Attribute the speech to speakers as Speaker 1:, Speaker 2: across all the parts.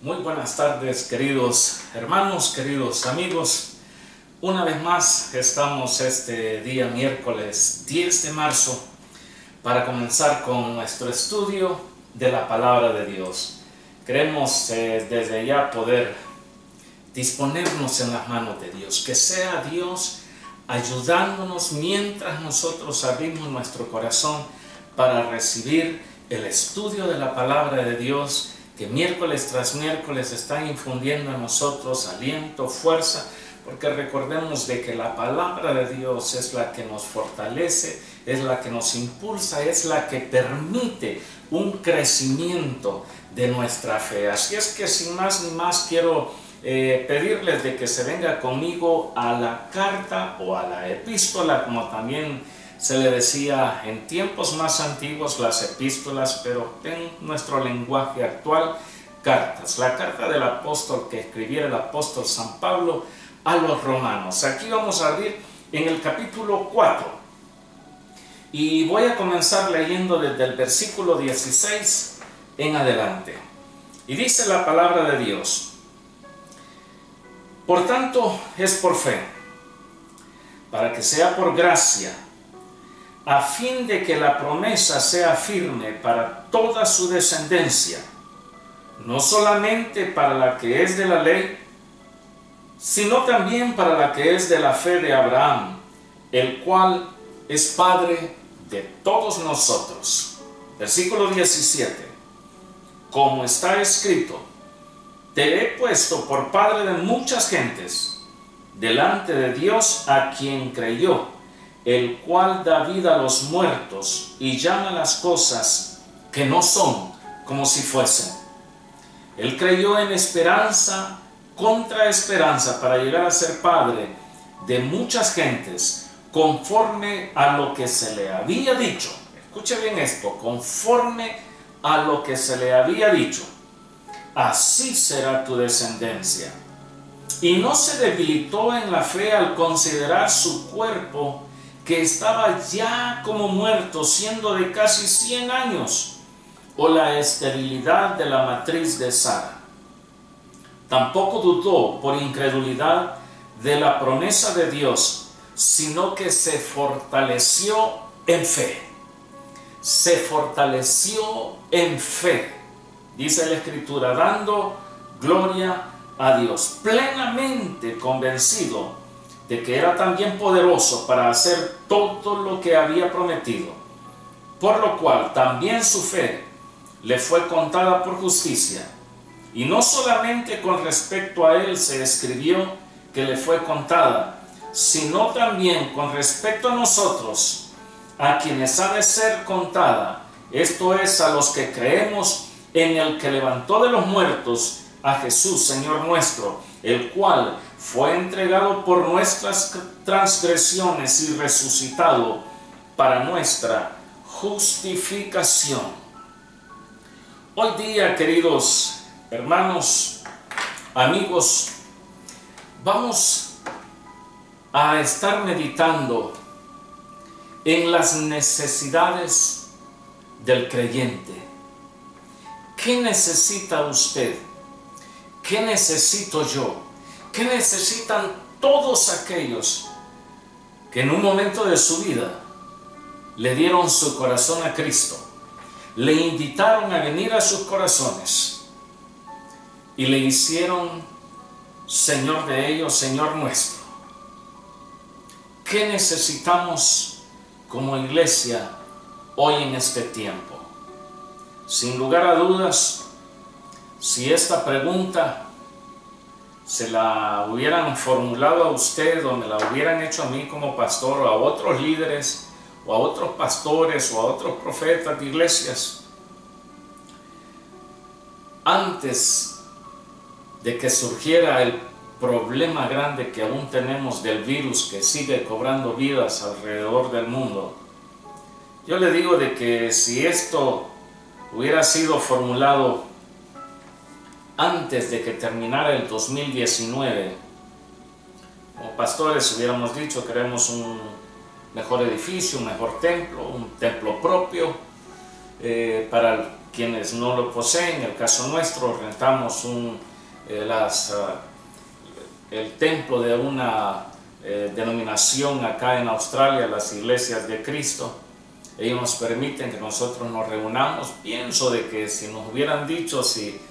Speaker 1: Muy buenas tardes, queridos hermanos, queridos amigos. Una vez más estamos este día miércoles 10 de marzo para comenzar con nuestro estudio de la palabra de Dios. Queremos desde ya poder disponernos en las manos de Dios, que sea Dios ayudándonos mientras nosotros abrimos nuestro corazón para recibir el estudio de la palabra de Dios, que miércoles tras miércoles está infundiendo en nosotros aliento, fuerza, porque recordemos de que la palabra de Dios es la que nos fortalece, es la que nos impulsa, es la que permite un crecimiento de nuestra fe. Así es que sin más ni más quiero pedirles de que se venga conmigo a la carta o a la epístola, como también se le decía en tiempos más antiguos las epístolas, pero en nuestro lenguaje actual, cartas. La carta del apóstol que escribiera el apóstol San Pablo a los romanos. Aquí vamos a abrir en el capítulo 4 y voy a comenzar leyendo desde el versículo 16 en adelante. Y dice la palabra de Dios: por tanto es por fe, para que sea por gracia, a fin de que la promesa sea firme para toda su descendencia, no solamente para la que es de la ley, sino también para la que es de la fe de Abraham, el cual es Padre de todos nosotros. Versículo 17. Como está escrito: te he puesto por padre de muchas gentes, delante de Dios a quien creyó, el cual da vida a los muertos y llama las cosas que no son como si fuesen. Él creyó en esperanza contra esperanza para llegar a ser padre de muchas gentes, conforme a lo que se le había dicho. Escuche bien esto: conforme a lo que se le había dicho, así será tu descendencia. Y no se debilitó en la fe al considerar su cuerpo, que estaba ya como muerto, siendo de casi 100 años, o la esterilidad de la matriz de Sara. Tampoco dudó por incredulidad de la promesa de Dios, sino que se fortaleció en fe. Se fortaleció en fe, dice la Escritura, dando gloria a Dios, plenamente convencido de que era también poderoso para hacer todo lo que había prometido, por lo cual también su fe le fue contada por justicia. Y no solamente con respecto a él se escribió que le fue contada, sino también con respecto a nosotros, a quienes ha de ser contada, esto es, a los que creemos en el que levantó de los muertos a Jesús, Señor nuestro, el cual fue entregado por nuestras transgresiones y resucitado para nuestra justificación. Hoy día, queridos hermanos, amigos, vamos a estar meditando en las necesidades del creyente. ¿Qué necesita usted? ¿Qué necesito yo? ¿Qué necesitan todos aquellos que en un momento de su vida le dieron su corazón a Cristo, le invitaron a venir a sus corazones y le hicieron Señor de ellos, Señor nuestro? ¿Qué necesitamos como iglesia hoy en este tiempo? Sin lugar a dudas, si esta pregunta se la hubieran formulado a usted o me la hubieran hecho a mí como pastor, o a otros líderes, o a otros pastores, o a otros profetas de iglesias, antes de que surgiera el problema grande que aún tenemos del virus que sigue cobrando vidas alrededor del mundo, yo le digo de que si esto hubiera sido formulado antes de que terminara el 2019, como pastores hubiéramos dicho: queremos un mejor edificio, un mejor templo, un templo propio para quienes no lo poseen, en el caso nuestro, rentamos el templo de una denominación acá en Australia, las Iglesias de Cristo. Ellos nos permiten que nosotros nos reunamos. Pienso de que si nos hubieran dicho, si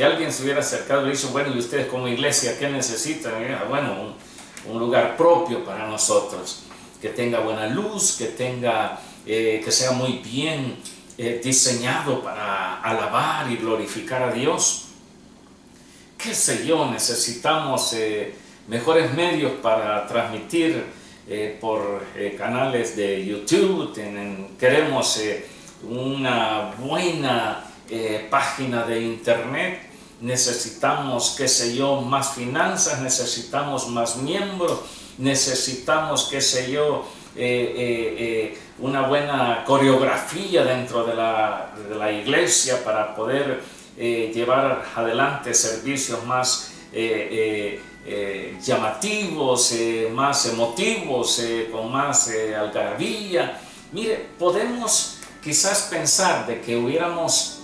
Speaker 1: alguien se hubiera acercado y dicho, bueno, ¿y ustedes como iglesia qué necesitan? Bueno, un lugar propio para nosotros, que tenga buena luz, que sea muy bien diseñado para alabar y glorificar a Dios. Qué sé yo, necesitamos mejores medios para transmitir por canales de YouTube. Queremos una buena página de internet. Necesitamos, qué sé yo, más finanzas, necesitamos más miembros, necesitamos, qué sé yo, una buena coreografía dentro de la iglesia para poder llevar adelante servicios más llamativos, más emotivos, con más algarabía. Mire, podemos quizás pensar de que hubiéramos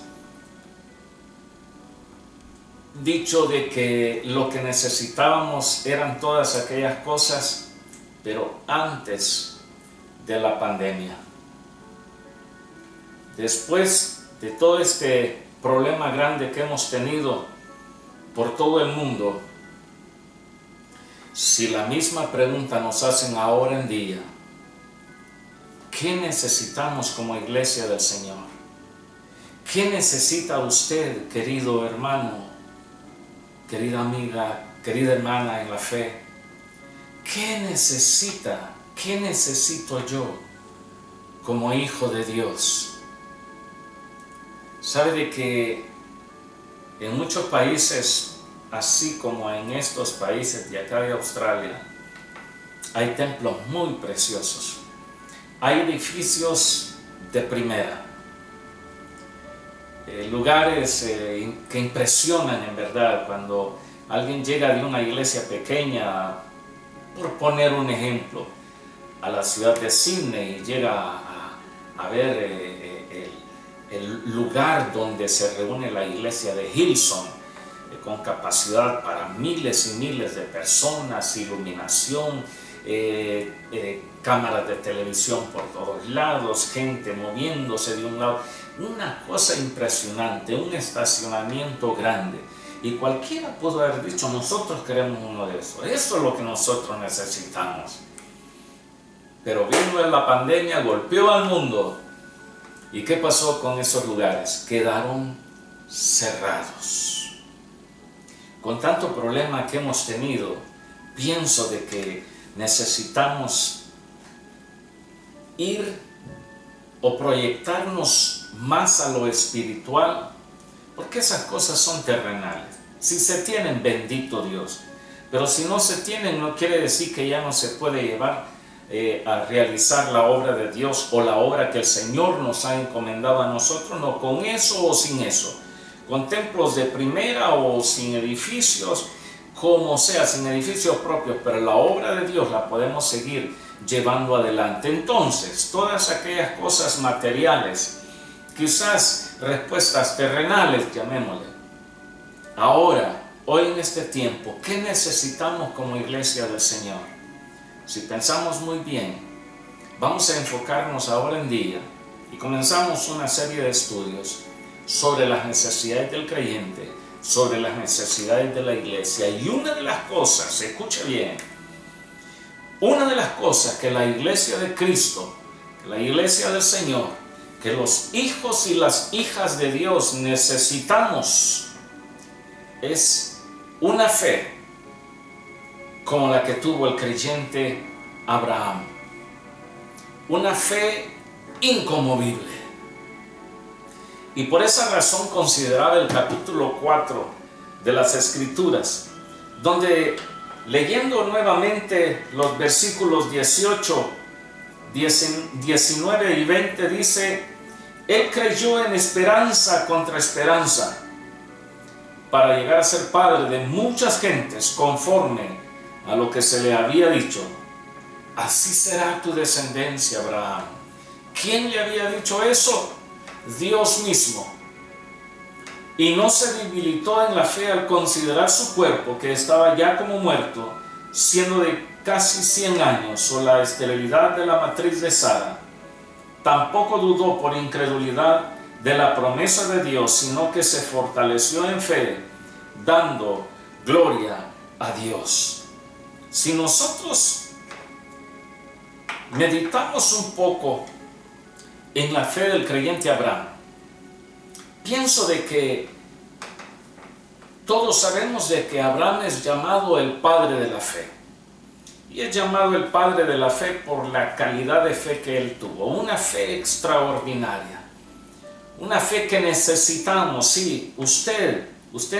Speaker 1: dicho de que lo que necesitábamos eran todas aquellas cosas, pero antes de la pandemia. Después de todo este problema grande que hemos tenido por todo el mundo, si la misma pregunta nos hacen ahora en día, ¿qué necesitamos como iglesia del Señor? ¿Qué necesita usted, querido hermano, querida amiga, querida hermana en la fe? ¿Qué necesita? ¿Qué necesito yo como hijo de Dios? ¿Sabe de que en muchos países, así como en estos países de acá de Australia, hay templos muy preciosos? Hay edificios de primera, lugares que impresionan en verdad. Cuando alguien llega de una iglesia pequeña, por poner un ejemplo, a la ciudad de Sydney y llega a ver el lugar donde se reúne la iglesia de Hillsong, con capacidad para miles y miles de personas, iluminación, cámaras de televisión por todos lados, gente moviéndose de un lado, una cosa impresionante, un estacionamiento grande. Y cualquiera pudo haber dicho, nosotros queremos uno de esos, eso es lo que nosotros necesitamos. Pero vino la pandemia, golpeó al mundo. ¿Y qué pasó con esos lugares? Quedaron cerrados. Con tanto problema que hemos tenido, pienso de que necesitamos ir o proyectarnos más a lo espiritual, porque esas cosas son terrenales. Si se tienen, bendito Dios, pero si no se tienen, no quiere decir que ya no se puede llevar a realizar la obra de Dios o la obra que el Señor nos ha encomendado a nosotros, no, con eso o sin eso, con templos de primera o sin edificios, como sea, sin edificios propios, pero la obra de Dios la podemos seguir llevando adelante. Entonces, todas aquellas cosas materiales, quizás respuestas terrenales, llamémosle. Ahora, hoy en este tiempo, ¿qué necesitamos como iglesia del Señor? Si pensamos muy bien, vamos a enfocarnos ahora en día y comenzamos una serie de estudios sobre las necesidades del creyente, sobre las necesidades de la iglesia. Y una de las cosas, escuche bien, una de las cosas que la iglesia de Cristo, la iglesia del Señor, que los hijos y las hijas de Dios necesitamos, es una fe como la que tuvo el creyente Abraham. Una fe inconmovible. Y por esa razón consideraba el capítulo 4 de las Escrituras, donde leyendo nuevamente los versículos 18, 19 y 20 dice: Él creyó en esperanza contra esperanza, para llegar a ser padre de muchas gentes, conforme a lo que se le había dicho: así será tu descendencia, Abraham. ¿Quién le había dicho eso? Dios mismo. y no se debilitó en la fe al considerar su cuerpo, que estaba ya como muerto, siendo de casi 100 años, o la esterilidad de la matriz de Sara. Tampoco dudó por incredulidad de la promesa de Dios, sino que se fortaleció en fe, dando gloria a Dios. Si nosotros meditamos un poco en la fe del creyente Abraham, pienso de que todos sabemos de que Abraham es llamado el padre de la fe. Y es llamado el padre de la fe por la calidad de fe que él tuvo. Una fe extraordinaria. Una fe que necesitamos. Sí, usted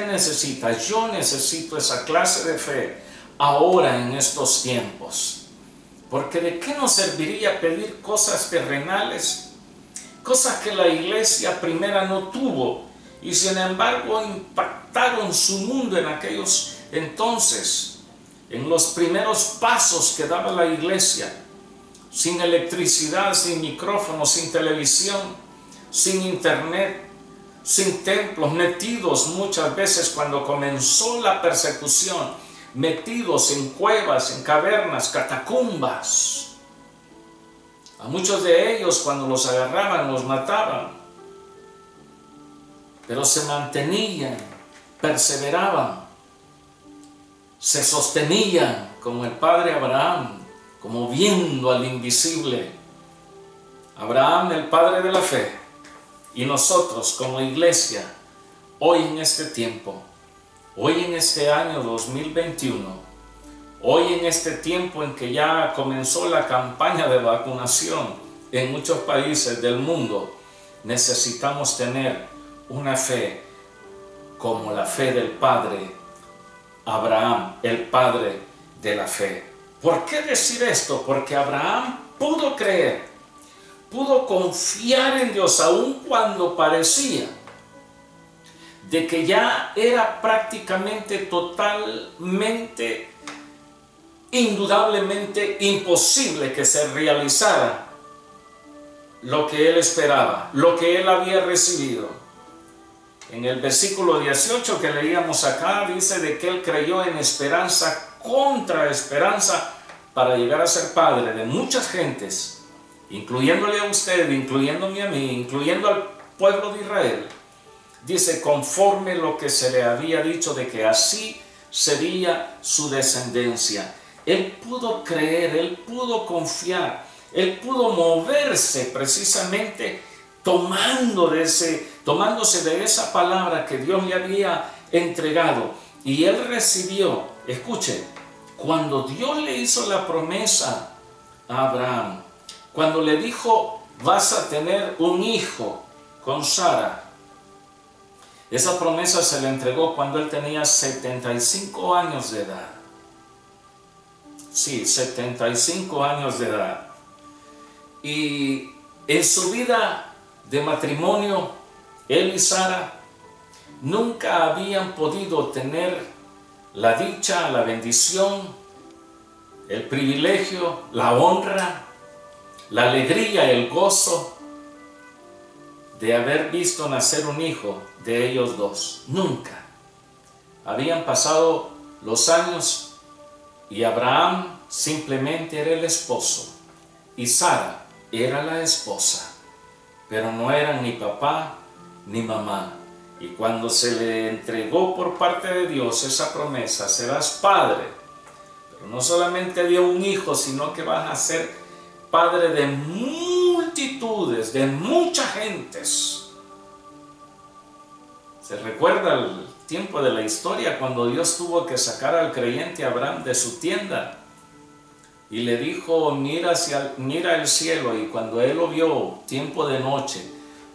Speaker 1: necesita, yo necesito esa clase de fe ahora en estos tiempos. Porque ¿de qué nos serviría pedir cosas terrenales? Cosas que la iglesia primera no tuvo y sin embargo impactaron su mundo en aquellos entonces, en los primeros pasos que daba la iglesia, sin electricidad, sin micrófonos, sin televisión, sin internet, sin templos, metidos muchas veces cuando comenzó la persecución, metidos en cuevas, en cavernas, catacumbas. A muchos de ellos cuando los agarraban, los mataban. Pero se mantenían, perseveraban, se sostenían como el padre Abraham, como viendo al invisible. Abraham, el padre de la fe, y nosotros como iglesia, hoy en este tiempo, hoy en este año 2021, hoy en este tiempo en que ya comenzó la campaña de vacunación en muchos países del mundo, necesitamos tener una fe como la fe del padre Abraham, el padre de la fe. ¿Por qué decir esto? Porque Abraham pudo creer, pudo confiar en Dios aun cuando parecía de que ya era prácticamente totalmente, indudablemente imposible que se realizara lo que él esperaba, lo que él había recibido. En el versículo 18 que leíamos acá dice de que él creyó en esperanza contra esperanza para llegar a ser padre de muchas gentes, incluyéndole a usted, incluyéndome a mí, incluyendo al pueblo de Israel. Dice, conforme lo que se le había dicho de que así sería su descendencia. Él pudo creer, él pudo confiar, él pudo moverse precisamente tomándose de esa palabra que Dios le había entregado. Y él recibió, escuche, cuando Dios le hizo la promesa a Abraham, cuando le dijo, vas a tener un hijo con Sara, esa promesa se le entregó cuando él tenía 75 años de edad. Sí, 75 años de edad. Y en su vida de matrimonio, él y Sara nunca habían podido tener la dicha, la bendición, el privilegio, la honra, la alegría, el gozo de haber visto nacer un hijo de ellos dos. Nunca. Habían pasado los años y Abraham simplemente era el esposo y Sara era la esposa, pero no eran ni papá ni mamá. Y cuando se le entregó por parte de Dios esa promesa, serás padre, pero no solamente de un hijo, sino que vas a ser padre de multitudes, de muchas gentes. Se recuerda el tiempo de la historia cuando Dios tuvo que sacar al creyente Abraham de su tienda y le dijo, mira el cielo, y cuando él lo vio, tiempo de noche,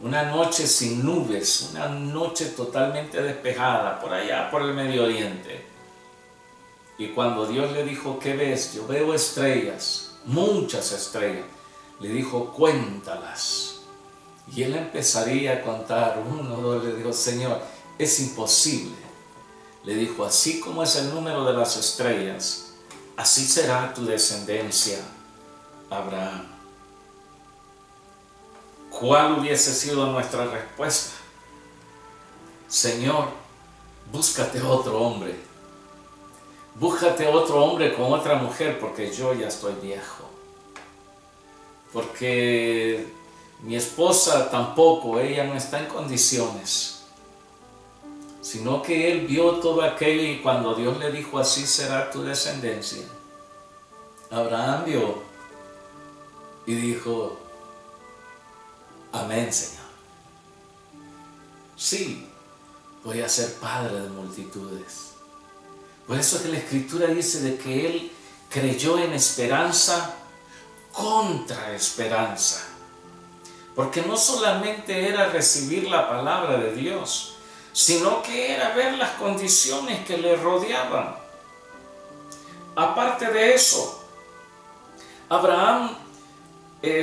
Speaker 1: una noche sin nubes, una noche totalmente despejada, por allá por el Medio Oriente. Y cuando Dios le dijo, ¿qué ves? Yo veo estrellas, muchas estrellas. Le dijo, cuéntalas. Y él empezaría a contar, 1, 2, le dijo, Señor, es imposible. Le dijo, así como es el número de las estrellas, así será tu descendencia, Abraham. ¿Cuál hubiese sido nuestra respuesta? Señor, búscate otro hombre. Búscate otro hombre con otra mujer porque yo ya estoy viejo. Porque mi esposa tampoco, ella no está en condiciones. Sino que él vio todo aquello y cuando Dios le dijo así será tu descendencia, Abraham vio y dijo, amén, Señor. Sí, voy a ser padre de multitudes. Por eso es que la Escritura dice de que él creyó en esperanza contra esperanza. Porque no solamente era recibir la palabra de Dios, sino que era ver las condiciones que le rodeaban. Aparte de eso, Abraham,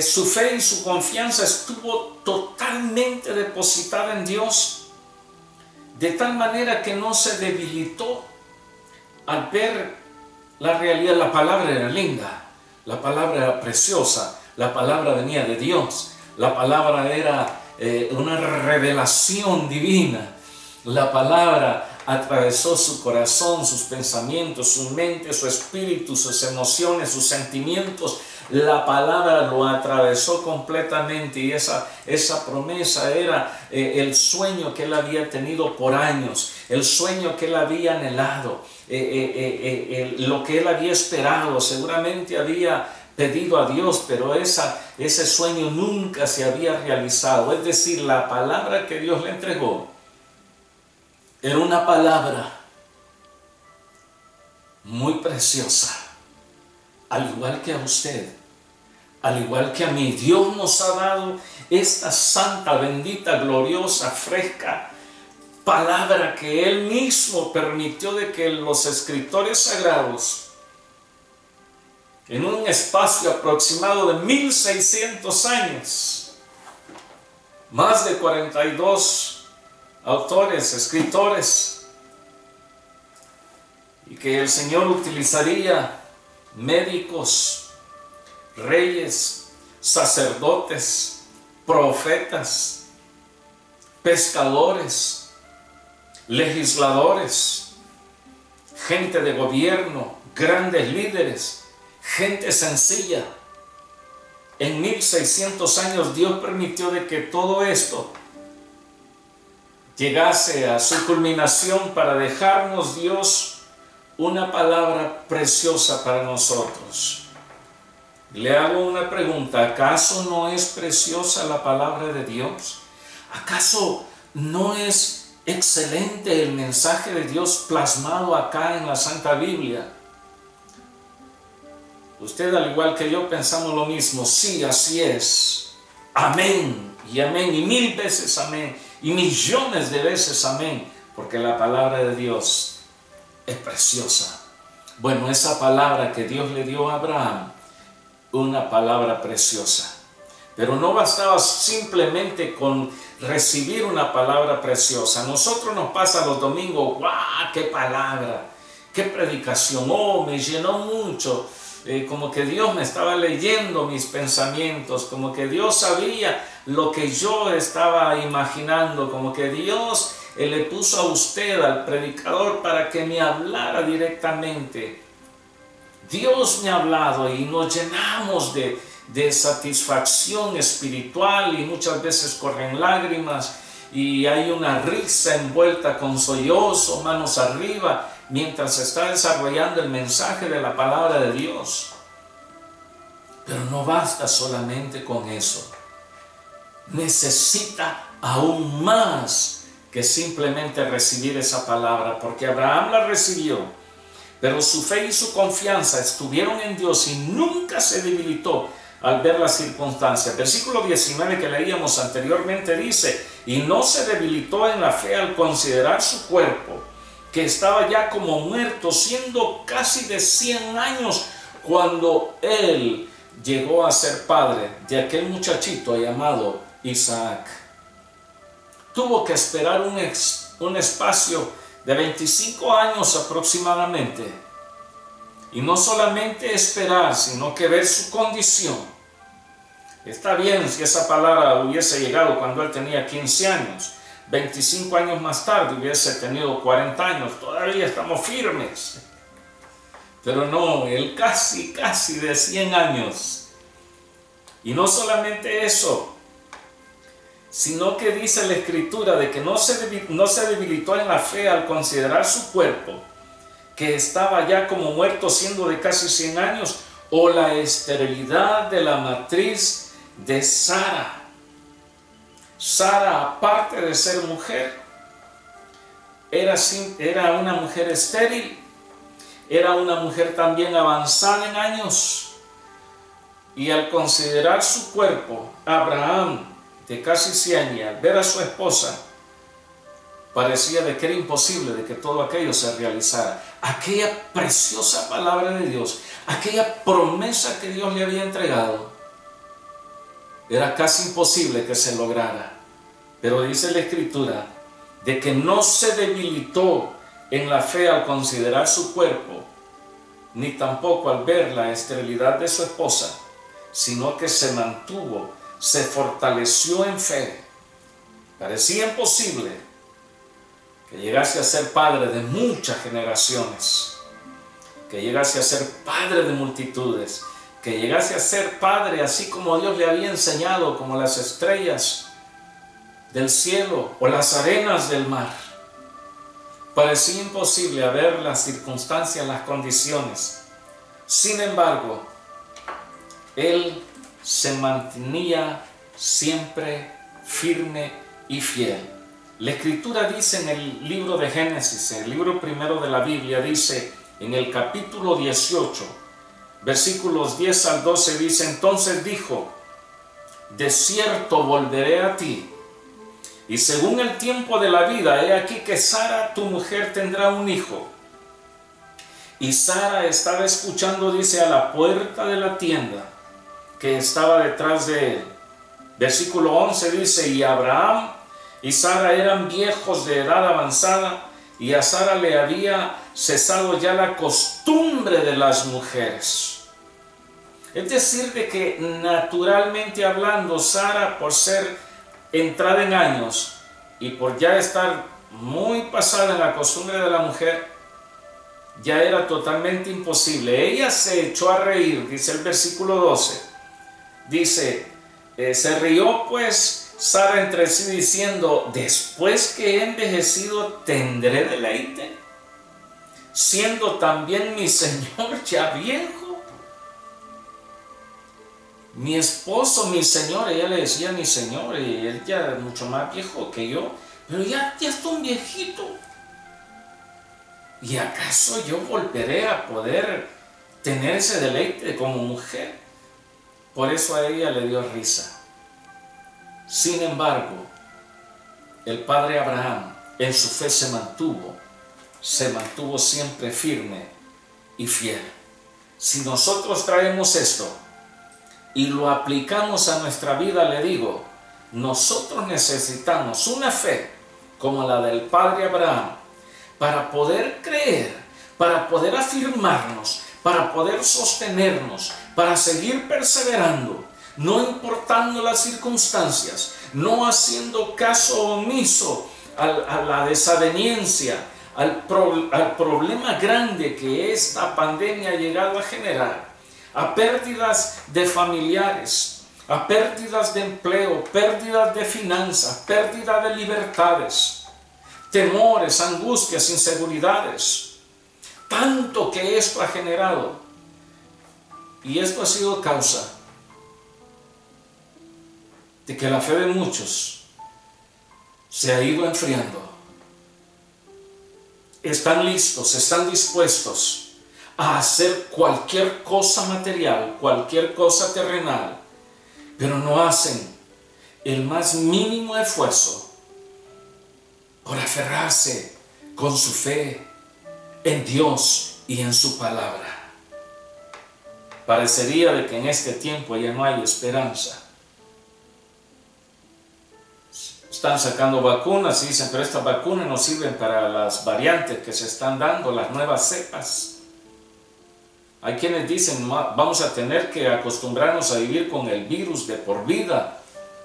Speaker 1: su fe y su confianza estuvo totalmente depositada en Dios, de tal manera que no se debilitó al ver la realidad. La palabra era linda, la palabra era preciosa, la palabra venía de Dios, la palabra era una revelación divina. La palabra atravesó su corazón, sus pensamientos, su mente, su espíritu, sus emociones, sus sentimientos. La palabra lo atravesó completamente y esa promesa era el sueño que él había tenido por años, el sueño que él había anhelado, lo que él había esperado. Seguramente había pedido a Dios, pero ese sueño nunca se había realizado. Es decir, la palabra que Dios le entregó era una palabra muy preciosa, al igual que a usted, al igual que a mí. Dios nos ha dado esta santa, bendita, gloriosa, fresca palabra que Él mismo permitió de que los escritores sagrados, en un espacio aproximado de 1600 años, más de 42 autores, escritores, y que el Señor utilizaría médicos, reyes, sacerdotes, profetas, pescadores, legisladores, gente de gobierno, grandes líderes, gente sencilla. En 1600 años Dios permitió de que todo esto llegase a su culminación para dejarnos Dios una palabra preciosa para nosotros. Le hago una pregunta: ¿acaso no es preciosa la palabra de Dios? ¿Acaso no es excelente el mensaje de Dios plasmado acá en la Santa Biblia? Usted, al igual que yo, pensamos lo mismo. Sí, así es. Amén y amén y mil veces amén y millones de veces amén, porque la palabra de Dios es preciosa. Bueno, esa palabra que Dios le dio a Abraham, una palabra preciosa. Pero no bastaba simplemente con recibir una palabra preciosa. A nosotros nos pasa los domingos: ¡guau! ¡Qué palabra! ¡Qué predicación! ¡Oh, me llenó mucho! Como que Dios me estaba leyendo mis pensamientos, como que Dios sabía lo que yo estaba imaginando, como que Dios le puso a usted, al predicador, para que me hablara directamente. Dios me ha hablado y nos llenamos de satisfacción espiritual, y muchas veces corren lágrimas y hay una risa envuelta con sollozo, manos arriba, mientras se está desarrollando el mensaje de la palabra de Dios. Pero no basta solamente con eso. Necesita aún más que simplemente recibir esa palabra, porque Abraham la recibió, pero su fe y su confianza estuvieron en Dios y nunca se debilitó al ver las circunstancias. Versículo 19 que leíamos anteriormente dice: y no se debilitó en la fe al considerar su cuerpo, que estaba ya como muerto, siendo casi de 100 años, cuando él llegó a ser padre de aquel muchachito llamado Isaac. Tuvo que esperar un espacio de 25 años aproximadamente. Y no solamente esperar, sino que ver su condición. Está bien si esa palabra hubiese llegado cuando él tenía 15 años, 25 años más tarde hubiese tenido 40 años, todavía estamos firmes. Pero no, él casi de 100 años. Y no solamente eso, sino que dice la Escritura de que no se debilitó en la fe al considerar su cuerpo, que estaba ya como muerto siendo de casi 100 años, o la esterilidad de la matriz de Sara. Sara, aparte de ser mujer, era una mujer estéril, era una mujer también avanzada en años, y al considerar su cuerpo, Abraham, de casi 100 años, al ver a su esposa, parecía de que era imposible de que todo aquello se realizara. Aquella preciosa palabra de Dios, aquella promesa que Dios le había entregado, era casi imposible que se lograra. Pero dice la Escritura de que no se debilitó en la fe al considerar su cuerpo, ni tampoco al ver la esterilidad de su esposa, sino que se mantuvo, se fortaleció en fe. Parecía imposible que llegase a ser padre de muchas generaciones, que llegase a ser padre de multitudes, que llegase a ser padre así como Dios le había enseñado, como las estrellas del cielo o las arenas del mar. Parecía imposible a ver las circunstancias, las condiciones. Sin embargo, él se mantenía siempre firme y fiel. La Escritura dice en el libro de Génesis, en el libro primero de la Biblia, dice en el capítulo 18, versículos 10 al 12, dice: entonces dijo, de cierto volveré a ti, y según el tiempo de la vida, he aquí que Sara, tu mujer, tendrá un hijo. Y Sara estaba escuchando, dice, a la puerta de la tienda que estaba detrás de él. Versículo 11 dice: y Abraham y Sara eran viejos de edad avanzada, y a Sara le había cesado ya la costumbre de las mujeres. Es decir, de que naturalmente hablando, Sara, por ser entrada en años y por ya estar muy pasada en la costumbre de la mujer, ya era totalmente imposible. Ella se echó a reír, dice el versículo 12. Dice, se rió pues Sara entre sí diciendo: después que he envejecido, ¿tendré deleite? Siendo también mi señor ya viejo. Mi esposo, mi señor, ella le decía mi señor, y él ya es mucho más viejo que yo, pero ya está un viejito. ¿Y acaso yo volveré a poder tener ese deleite como mujer? Por eso a ella le dio risa. Sin embargo, el padre Abraham en su fe se mantuvo siempre firme y fiel. Si nosotros traemos esto y lo aplicamos a nuestra vida, le digo, nosotros necesitamos una fe como la del padre Abraham para poder creer, para poder afirmarnos, para poder sostenernos, para seguir perseverando, no importando las circunstancias, no haciendo caso omiso a la desaveniencia, al problema grande que esta pandemia ha llegado a generar, a pérdidas de familiares, a pérdidas de empleo, pérdidas de finanzas, pérdida de libertades, temores, angustias, inseguridades, tanto que esto ha generado. Y esto ha sido causa de que la fe de muchos se ha ido enfriando. Están listos, están dispuestos a hacer cualquier cosa material, cualquier cosa terrenal, pero no hacen el más mínimo esfuerzo por aferrarse con su fe en Dios y en su palabra. Parecería de que en este tiempo ya no hay esperanza. Están sacando vacunas y dicen, pero estas vacunas no sirven para las variantes que se están dando, las nuevas cepas. Hay quienes dicen, vamos a tener que acostumbrarnos a vivir con el virus de por vida,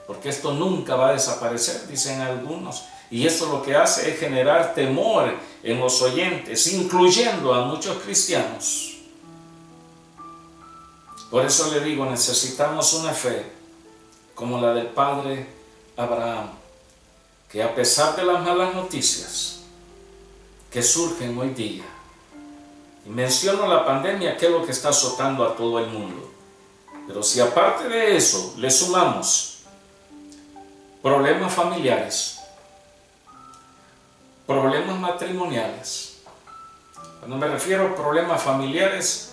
Speaker 1: porque esto nunca va a desaparecer, dicen algunos. Y eso lo que hace es generar temor en los oyentes, incluyendo a muchos cristianos. Por eso le digo, necesitamos una fe como la del padre Abraham, que a pesar de las malas noticias que surgen hoy día, y menciono la pandemia, que es lo que está azotando a todo el mundo, pero si aparte de eso le sumamos problemas familiares, problemas matrimoniales, cuando me refiero a problemas familiares,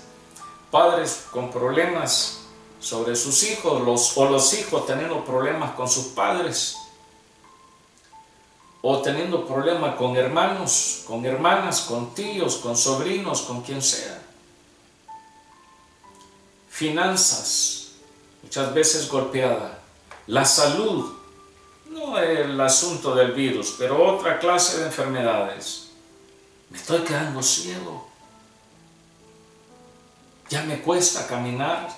Speaker 1: padres con problemas sobre sus hijos, los hijos teniendo problemas con sus padres, o teniendo problemas con hermanos, con hermanas, con tíos, con sobrinos, con quien sea. Finanzas, muchas veces golpeada. La salud, no el asunto del virus, pero otra clase de enfermedades. Me estoy quedando ciego. Ya me cuesta caminar.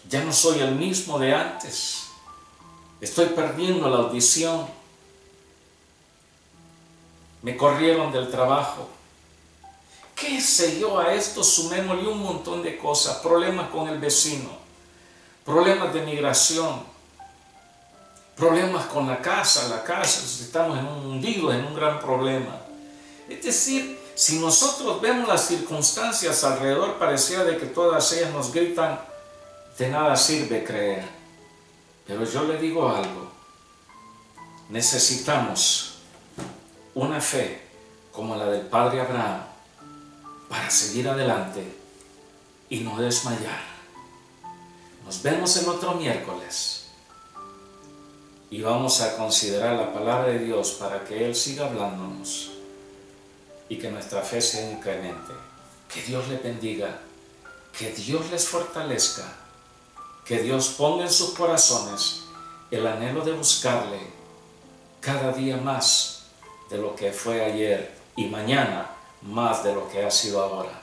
Speaker 1: Ya no soy el mismo de antes. Estoy perdiendo la audición. Me corrieron del trabajo. ¿Qué sé yo? A esto sumémosle un montón de cosas. Problemas con el vecino. Problemas de migración. Problemas con la casa. Estamos hundidos en un gran problema. Es decir, si nosotros vemos las circunstancias alrededor, pareciera de que todas ellas nos gritan, de nada sirve creer. Pero yo le digo algo. Necesitamos una fe como la del padre Abraham para seguir adelante y no desmayar. Nos vemos el otro miércoles y vamos a considerar la palabra de Dios para que Él siga hablándonos y que nuestra fe sea incremente. Que Dios les bendiga, que Dios les fortalezca, que Dios ponga en sus corazones el anhelo de buscarle cada día más de lo que fue ayer y mañana más de lo que ha sido ahora.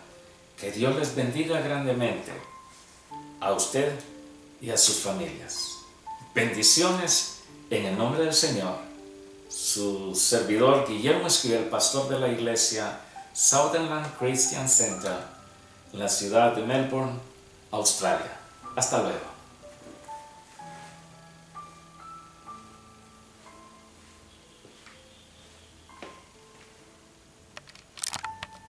Speaker 1: Que Dios les bendiga grandemente a usted y a sus familias. Bendiciones en el nombre del Señor. Su servidor Guillermo Esquivel, pastor de la iglesia Sutherland Christian Center en la ciudad de Melbourne, Australia. Hasta luego.